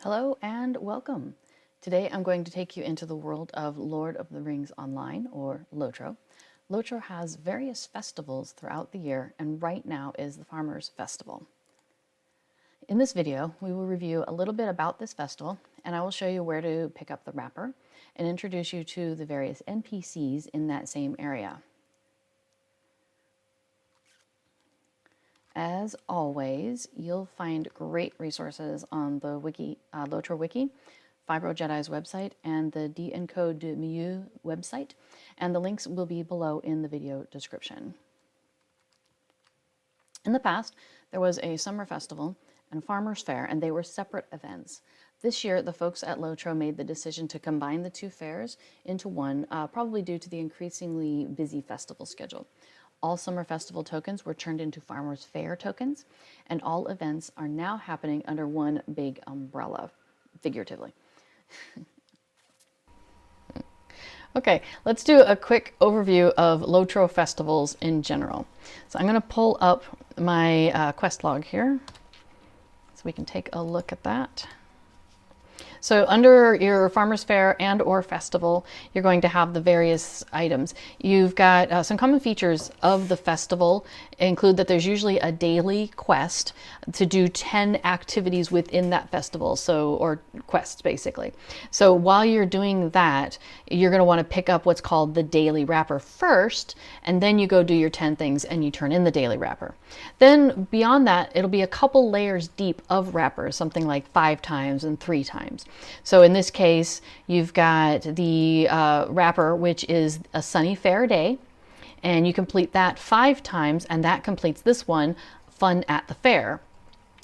Hello and welcome. Today I'm going to take you into the world of Lord of the Rings Online, or LOTRO. LOTRO has various festivals throughout the year, and right now is the Farmers Festival. In this video, we will review a little bit about this festival, and I will show you where to pick up the wrapper and introduce you to the various NPCs in that same area. As always, you'll find great resources on the Wiki, LOTRO Wiki, FibroJedi's website, and the d'Encode du Milieu website, and the links will be below in the video description. In the past, there was a summer festival and Farmers Faire, and they were separate events. This year, the folks at LOTRO made the decision to combine the two fairs into one, probably due to the increasingly busy festival schedule. All summer festival tokens were turned into Farmers Faire tokens, and all events are now happening under one big umbrella, figuratively. Okay, let's do a quick overview of LOTRO festivals in general. So I'm going to pull up my quest log here so we can take a look at that. So under your Farmers Faire and or festival, you're going to have the various items. You've got some common features of the festival include that there's usually a daily quest to do 10 activities within that festival, or quests basically. So while you're doing that, you're going to want to pick up what's called the daily wrapper first, and then you go do your 10 things and you turn in the daily wrapper. Then beyond that, it'll be a couple layers deep of wrappers, something like 5 times and 3 times. So in this case, you've got the wrapper, which is a sunny, fair day, and you complete that 5 times, and that completes this one, fun at the fair.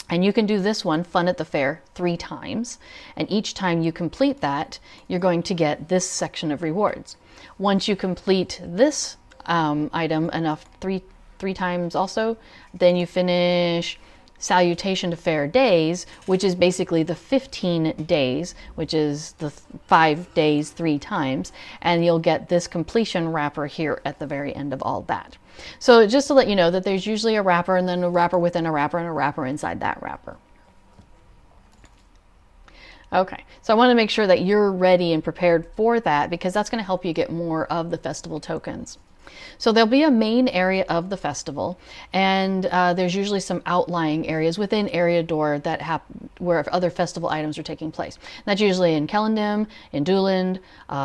And you can do this one, fun at the fair, 3 times, and each time you complete that, you're going to get this section of rewards. Once you complete this item enough, three times also, then you finish Salutation to Fair Days, which is basically the 15 days, which is the 5 days 3 times, and you'll get this completion wrapper here at the very end of all that. So just to let you know that there's usually a wrapper and then a wrapper within a wrapper and a wrapper inside that wrapper. Okay, so I want to make sure that you're ready and prepared for that, because that's going to help you get more of the festival tokens. So there'll be a main area of the festival, and there's usually some outlying areas within Area Door that where other festival items are taking place. That's usually in Kellendim, in Dooland,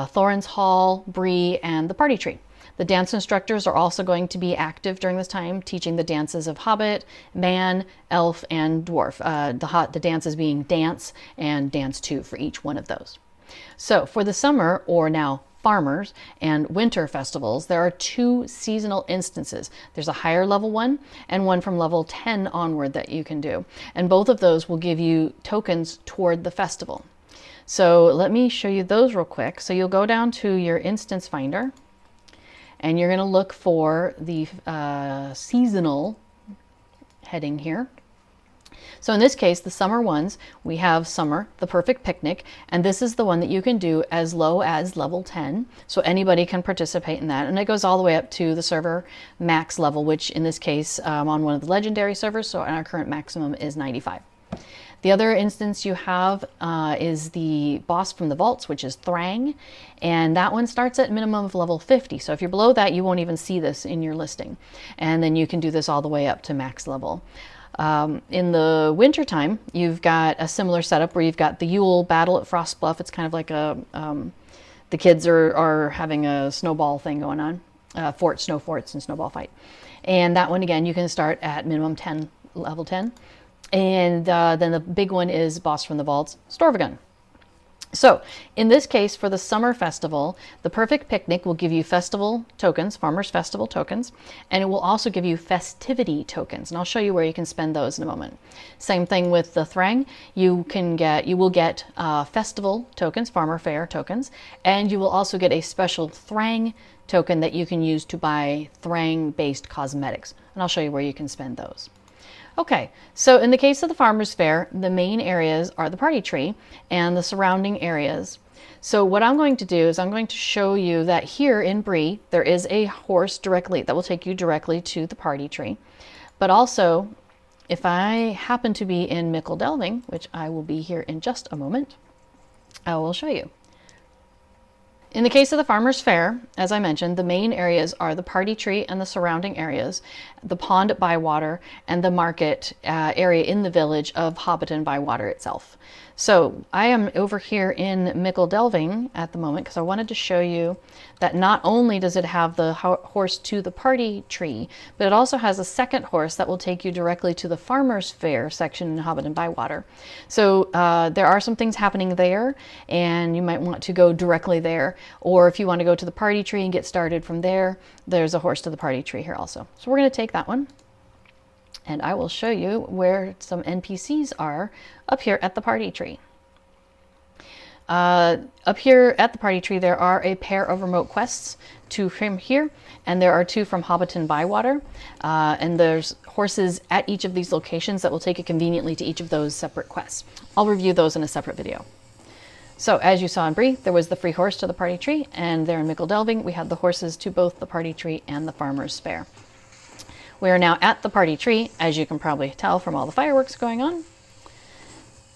Thorin's Hall, Bree, and the Party Tree. The dance instructors are also going to be active during this time, teaching the dances of Hobbit, Man, Elf, and Dwarf. The dances being Dance and Dance 2 for each one of those. So for the summer, or now Farmers and Winter festivals, there are 2 seasonal instances. There's a higher level one and one from level 10 onward that you can do. And both of those will give you tokens toward the festival. So let me show you those real quick. So you'll go down to your instance finder, and you're going to look for the seasonal heading here. So in this case, the summer ones, we have Summer, the Perfect Picnic, and this is the one that you can do as low as level 10, so anybody can participate in that, and it goes all the way up to the server max level, which in this case on one of the legendary servers, so our current maximum is 95. The other instance you have is the boss from the vaults, which is Thrang, and that one starts at minimum of level 50. So if you're below that, you won't even see this in your listing. And then you can do this all the way up to max level. In the winter time, you've got a similar setup where you've got the Yule battle at Frost Bluff. It's kind of like the kids are having a snowball thing going on, snow forts and snowball fight. And that one, again, you can start at minimum 10, level 10. And then the big one is Boss from the Vaults, Storvagun. So in this case, for the summer festival, the Perfect Picnic will give you festival tokens, Farmers Festival tokens, and it will also give you festivity tokens. And I'll show you where you can spend those in a moment. Same thing with the Thrang. You will get festival tokens, Farmer Faire tokens, and you will also get a special Thrang token that you can use to buy Thrang-based cosmetics. And I'll show you where you can spend those. Okay, so in the case of the Farmers Faire, the main areas are the Party Tree and the surrounding areas. So what I'm going to do is I'm going to show you that here in Bree, there is a horse that will take you directly to the Party Tree. But also if I happen to be in Mickle Delving, which I will be here in just a moment, I will show you. In the case of the Farmers Faire, as I mentioned, the main areas are the party tree and the surrounding areas, the pond at Bywater, and the market area in the village of Hobbiton Bywater itself. So I am over here in Mickle Delving at the moment because I wanted to show you that not only does it have the horse to the party tree, but it also has a second horse that will take you directly to the Farmers Faire section in Hobbiton Bywater. So there are some things happening there, and you might want to go directly there. Or if you want to go to the party tree and get started from there, there's a horse to the party tree here also. So we're going to take that one, and I will show you where some NPCs are up here at the party tree. Up here at the party tree, there are a pair of remote quests, 2 from here, and there are 2 from Hobbiton Bywater. And there's horses at each of these locations that will take you conveniently to each of those separate quests. I'll review those in a separate video. So as you saw in Bree, there was the free horse to the party tree, and there in Mickle Delving, we had the horses to both the party tree and the Farmers Faire. We are now at the party tree, as you can probably tell from all the fireworks going on.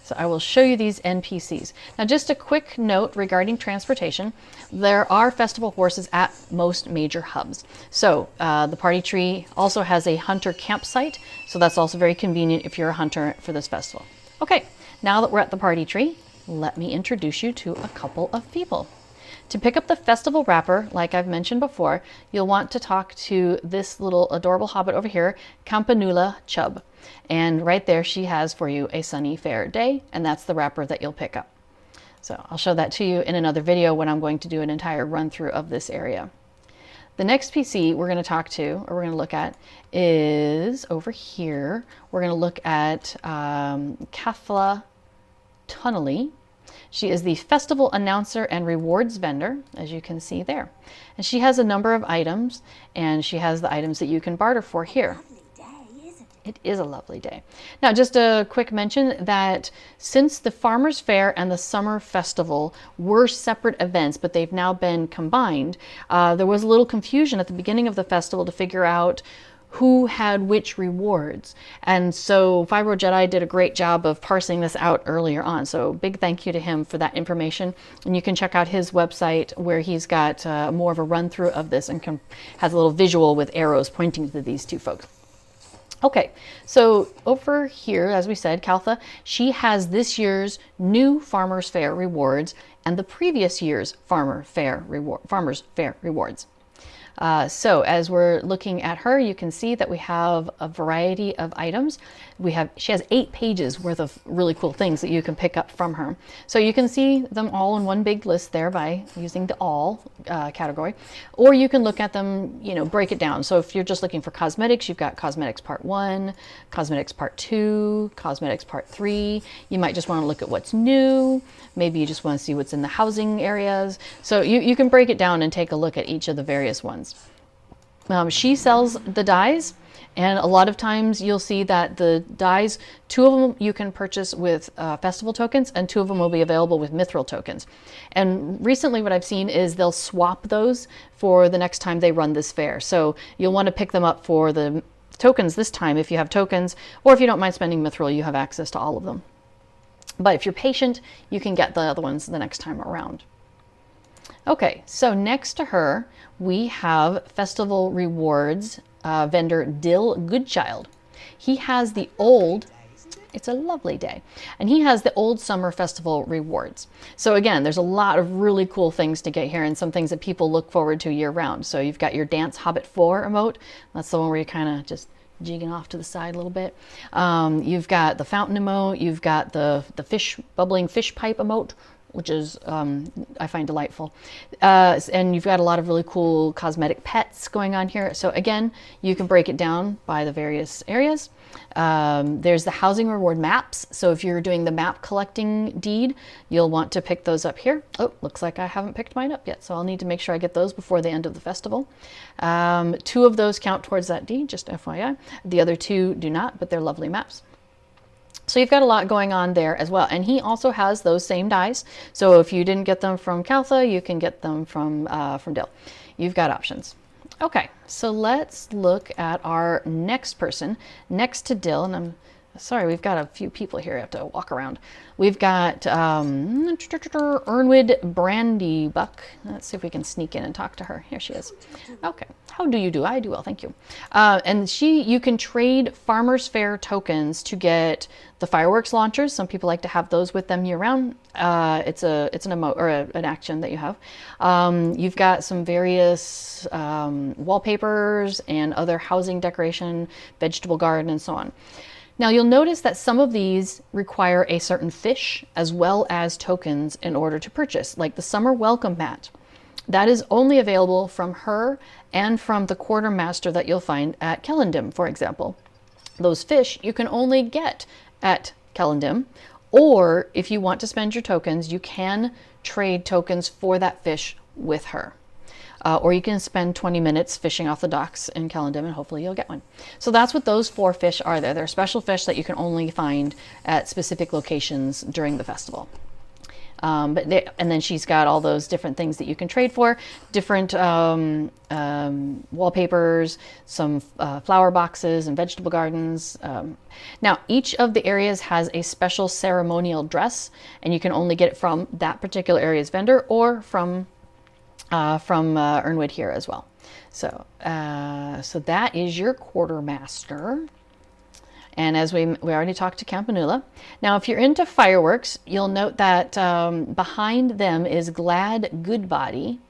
So I will show you these NPCs. Now, just a quick note regarding transportation. There are festival horses at most major hubs. So the party tree also has a hunter campsite, so that's also very convenient if you're a hunter for this festival. Okay, now that we're at the party tree, let me introduce you to a couple of people. To pick up the festival wrapper, like I've mentioned before, you'll want to talk to this little adorable hobbit over here, Campanula Chubb. And right there she has for you a sunny, fair day, and that's the wrapper that you'll pick up. So I'll show that to you in another video when I'm going to do an entire run through of this area. The next PC we're going to talk to, or we're going to look at, is over here. We're going to look at Caltha Tunnelly. She is the festival announcer and rewards vendor, as you can see there. And she has a number of items, and she has the items that you can barter for here. It is a lovely day. Now, just a quick mention that since the Farmers Faire and the Summer Festival were separate events, but they've now been combined, there was a little confusion at the beginning of the festival to figure out who had which rewards. And so FibroJedi did a great job of parsing this out earlier on. So big thank you to him for that information. And you can check out his website where he's got more of a run through of this and has a little visual with arrows pointing to these 2 folks. Okay, so over here, as we said, Caltha, she has this year's new Farmers Faire rewards and the previous year's Farmers Faire rewards. So as we're looking at her, you can see that we have a variety of items. She has 8 pages worth of really cool things that you can pick up from her. So you can see them all in one big list there by using the all category, or you can look at them, break it down. So if you're just looking for cosmetics, you've got cosmetics part 1, cosmetics part 2, cosmetics part 3. You might just want to look at what's new. Maybe you just want to see what's in the housing areas. So you can break it down and take a look at each of the various ones. She sells the dies, and a lot of times you'll see that the dies, 2 of them you can purchase with festival tokens, and 2 of them will be available with mithril tokens. And recently what I've seen is they'll swap those for the next time they run this fair. So you'll want to pick them up for the tokens this time if you have tokens, or if you don't mind spending mithril, you have access to all of them. But if you're patient, you can get the other ones the next time around. Okay, so next to her, we have festival rewards vendor Dill Goodchild. He has the old, it's a lovely day, and he has the old summer festival rewards. So again, there's a lot of really cool things to get here and some things that people look forward to year round. So you've got your Dance Hobbit 4 emote. That's the one where you kind of just jigging off to the side a little bit. You've got the fountain emote. You've got the bubbling fish pipe emote, which is I find delightful. And you've got a lot of really cool cosmetic pets going on here. So again, you can break it down by the various areas. There's the housing reward maps. So if you're doing the map collecting deed, you'll want to pick those up here. Oh, looks like I haven't picked mine up yet, so I'll need to make sure I get those before the end of the festival. 2 of those count towards that deed, just FYI. The other 2 do not, but they're lovely maps. So you've got a lot going on there as well. And he also has those same dies. So if you didn't get them from Caltha, you can get them from Dill. You've got options. Okay, so let's look at our next person next to Dill, and I'm sorry, we've got a few people here I have to walk around. We've got Ernwyd Brandybuck. Let's see if we can sneak in and talk to her. Here she is. Okay, how do you do? I do well, thank you. And you can trade Farmers Faire tokens to get the fireworks launchers. Some people like to have those with them year round. It's an emote or an action that you have. You've got some various wallpapers and other housing decoration, vegetable garden, and so on. Now you'll notice that some of these require a certain fish as well as tokens in order to purchase, like the summer welcome mat. That is only available from her and from the Quartermaster that you'll find at Celondim, for example. Those fish you can only get at Celondim, or if you want to spend your tokens, you can trade tokens for that fish with her. Or you can spend 20 minutes fishing off the docks in Celondim and hopefully you'll get one. So that's what those 4 fish are there. They're special fish that you can only find at specific locations during the festival. And then she's got all those different things that you can trade for, different wallpapers, some flower boxes and vegetable gardens. Now, each of the areas has a special ceremonial dress, and you can only get it from that particular area's vendor or from Ernwyd here as well. So that is your Quartermaster. And as we already talked to Campanula. Now, if you're into fireworks, you'll note that behind them is Glad Goodbody,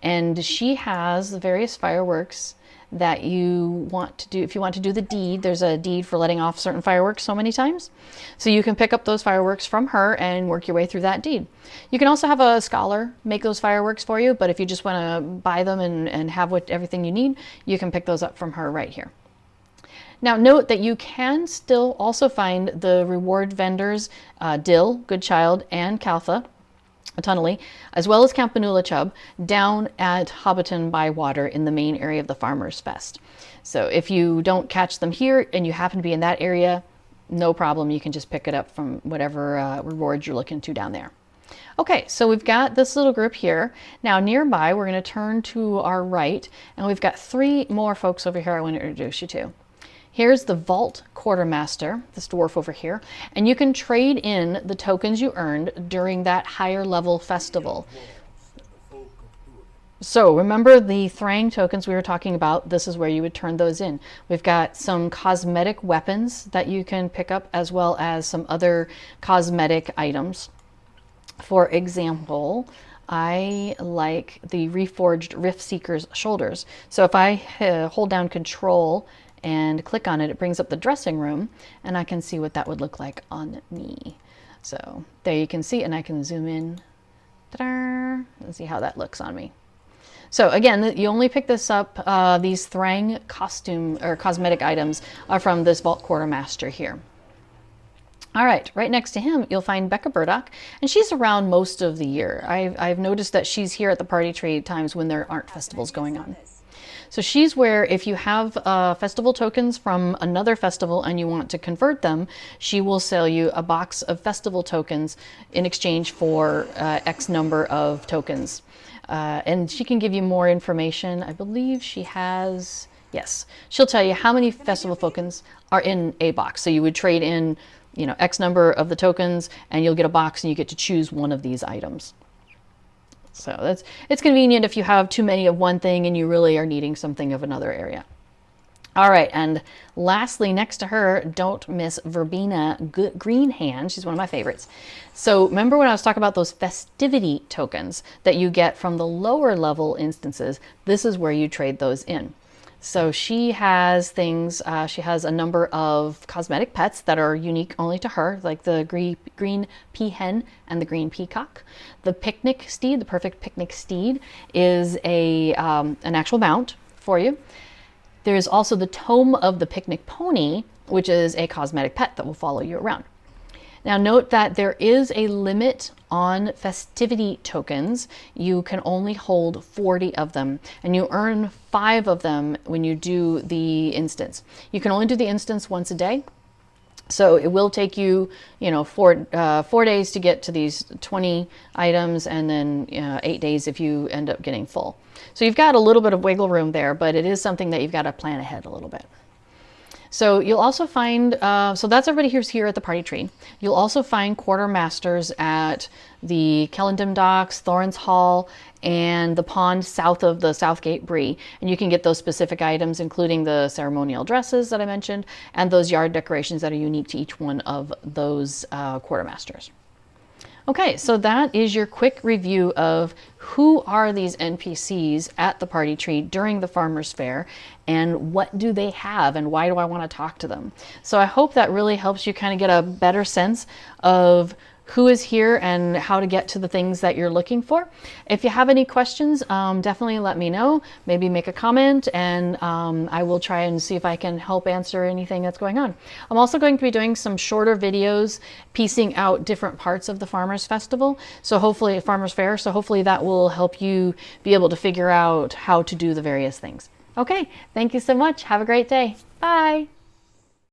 and she has the various fireworks that you want to do. If you want to do the deed, there's a deed for letting off certain fireworks so many times. So you can pick up those fireworks from her and work your way through that deed. You can also have a scholar make those fireworks for you, but if you just want to buy them and have everything you need, you can pick those up from her right here. Now note that you can still also find the reward vendors, Dill Goodchild and Caltha Tunnelly, as well as Campanula Chubb, down at Hobbiton by Water in the main area of the Farmers Fest. So if you don't catch them here and you happen to be in that area, no problem, you can just pick it up from whatever rewards you're looking to down there. Okay, so we've got this little group here. Now nearby, we're going to turn to our right, and we've got 3 more folks over here I want to introduce you to. Here's the Vault Quartermaster, this dwarf over here, and you can trade in the tokens you earned during that higher level festival. So remember the Thrang tokens we were talking about, this is where you would turn those in. We've got some cosmetic weapons that you can pick up as well as some other cosmetic items. For example, I like the Reforged Rift Seeker's shoulders. So if I hold down Control and click on it, it brings up the dressing room, and I can see what that would look like on me. So there you can see, and I can zoom in. Ta-da! And see how that looks on me. So again, you only pick this up, these Thrang costume or cosmetic items are from this Vault Quartermaster here. All right, right next to him, you'll find Becka Burdock, and she's around most of the year. I've noticed that she's here at the party tree times when there aren't festivals going on. So she's where if you have festival tokens from another festival and you want to convert them, she will sell you a box of festival tokens in exchange for X number of tokens. And she can give you more information. I believe she has, yes, she'll tell you how many festival tokens are in a box. So you would trade in, you know, X number of the tokens and you'll get a box and you get to choose one of these items. So it's convenient if you have too many of one thing and you really are needing something of another area. All right, and lastly, next to her, don't miss Verbena Greenhand. She's one of my favorites. So remember when I was talking about those festivity tokens that you get from the lower level instances, this is where you trade those in. So she has things, she has a number of cosmetic pets that are unique only to her, like the green peahen and the green peacock. The picnic steed, the perfect picnic steed, is an actual mount for you. There's also the tome of the picnic pony, which is a cosmetic pet that will follow you around. Now note that there is a limit on festivity tokens. You can only hold 40 of them, and you earn 5 of them when you do the instance. You can only do the instance once a day, So it will take you, 4 days to get to these 20 items, and then 8 days if you end up getting full. So you've got a little bit of wiggle room there, but it is something that you've got to plan ahead a little bit. So you'll also find, so that's everybody who's here at the party tree. You'll also find quartermasters at the Kellendam Docks, Thorns Hall, and the pond south of the Southgate Bree. And you can get those specific items, including the ceremonial dresses that I mentioned, and those yard decorations that are unique to each one of those quartermasters. Okay, so that is your quick review of who are these NPCs at the party tree during the Farmers Fair, and what do they have, and why do I want to talk to them? So I hope that really helps you kind of get a better sense of who is here and how to get to the things that you're looking for. If you have any questions, definitely let me know. Maybe make a comment, and I will try and see if I can help answer anything that's going on. I'm also going to be doing some shorter videos piecing out different parts of the Farmers Festival. So hopefully, Farmers Fair. So hopefully that will help you be able to figure out how to do the various things. Okay, thank you so much. Have a great day. Bye.